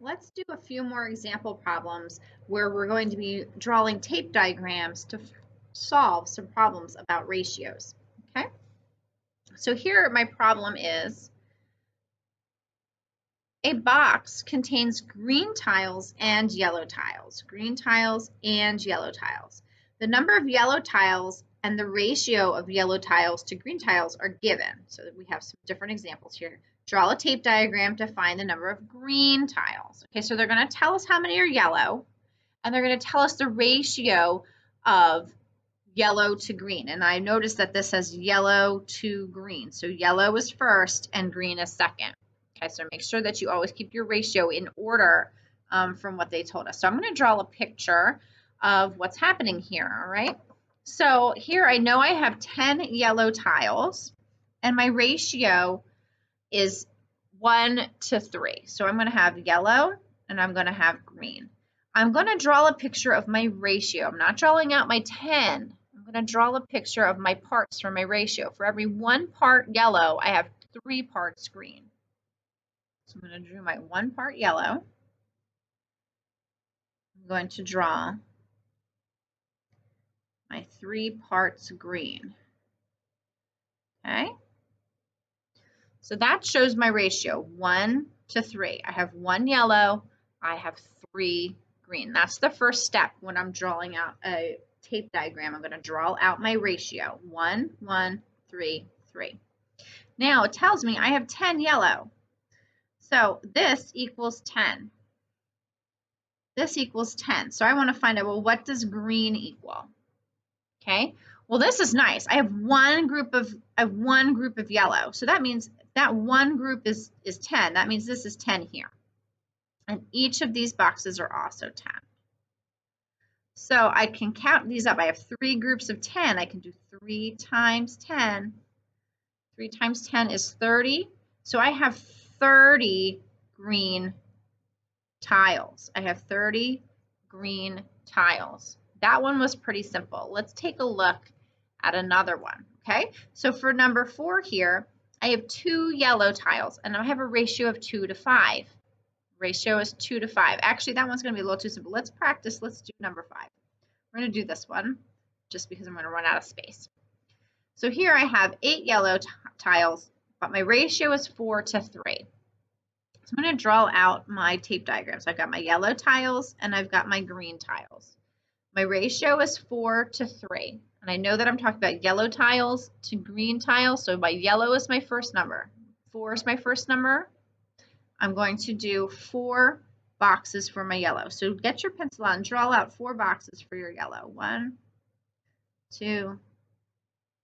Let's do a few more example problems where we're going to be drawing tape diagrams to solve some problems about ratios. Okay, so here my problem is a box contains green tiles and yellow tiles. Green tiles and yellow tiles. The number of yellow tiles and the ratio of yellow tiles to green tiles are given. So that we have some different examples here. Draw a tape diagram to find the number of green tiles. Okay, so they're going to tell us how many are yellow, and they're going to tell us the ratio of yellow to green. And I noticed that this says yellow to green. So yellow is first and green is second. Okay, so make sure that you always keep your ratio in order from what they told us. So I'm going to draw a picture of what's happening here, all right? So here I know I have 10 yellow tiles, and my ratio is 1 to 3. So I'm going to have yellow and I'm going to have green. I'm going to draw a picture of my ratio. I'm not drawing out my 10. I'm going to draw a picture of my parts for my ratio. For every 1 part yellow, I have 3 parts green. So I'm going to draw my 1 part yellow. I'm going to draw my 3 parts green. Okay? So that shows my ratio, 1 to 3. I have 1 yellow, I have 3 green. That's the first step when I'm drawing out a tape diagram. I'm going to draw out my ratio, 1, 1, 3, 3. Now it tells me I have 10 yellow. So this equals 10. This equals 10. So I want to find out, well, what does green equal? Okay, well, this is nice. I have one group of yellow. So that means that one group is 10. That means this is 10 here. And each of these boxes are also 10. So I can count these up. I have 3 groups of 10. I can do 3 times 10. 3 times 10 is 30. So I have 30 green tiles. I have 30 green tiles. That one was pretty simple. Let's take a look at another one, okay? So for number 4 here, I have 2 yellow tiles, and I have a ratio of 2 to 5. Ratio is 2 to 5. Actually, that one's going to be a little too simple. Let's practice. Let's do number 5. We're going to do this one just because I'm going to run out of space. So here I have 8 yellow tiles, but my ratio is 4 to 3. So I'm going to draw out my tape diagram. So I've got my yellow tiles and I've got my green tiles. My ratio is 4 to 3. And I know that I'm talking about yellow tiles to green tiles. So my yellow is my first number. 4 is my first number. I'm going to do 4 boxes for my yellow. So get your pencil out and draw out 4 boxes for your yellow. 1, 2,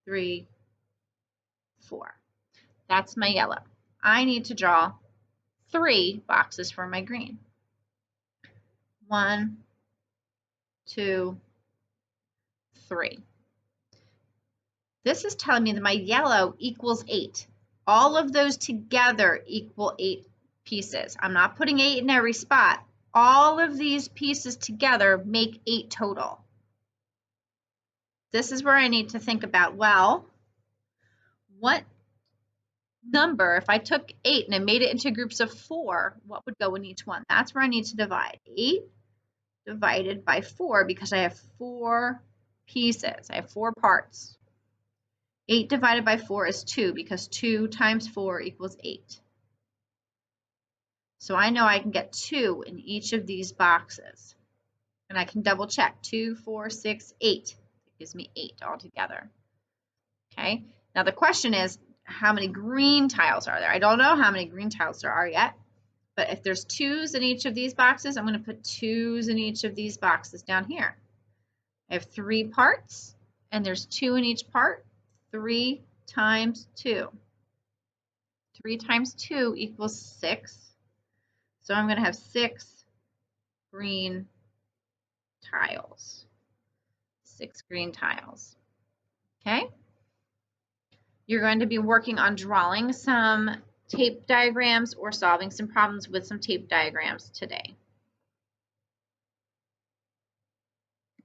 3, 4. That's my yellow. I need to draw 3 boxes for my green. 1, 2, 3. This is telling me that my yellow equals 8. All of those together equal 8 pieces. I'm not putting 8 in every spot. All of these pieces together make 8 total. This is where I need to think about, well, what number, if I took 8 and I made it into groups of 4, what would go in each one? That's where I need to divide. 8 divided by 4 because I have 4 pieces. I have 4 parts. 8 divided by 4 is 2 because 2 times 4 equals 8. So I know I can get 2 in each of these boxes. And I can double check. 2, 4, 6, 8. It gives me 8 altogether. Okay. Now the question is, how many green tiles are there? I don't know how many green tiles there are yet. But if there's 2's in each of these boxes, I'm going to put 2's in each of these boxes down here. I have 3 parts, and there's 2 in each part. 3 times 2. 3 times 2 equals 6. So I'm going to have 6 green tiles. 6 green tiles. Okay? You're going to be working on drawing some tape diagrams or solving some problems with some tape diagrams today.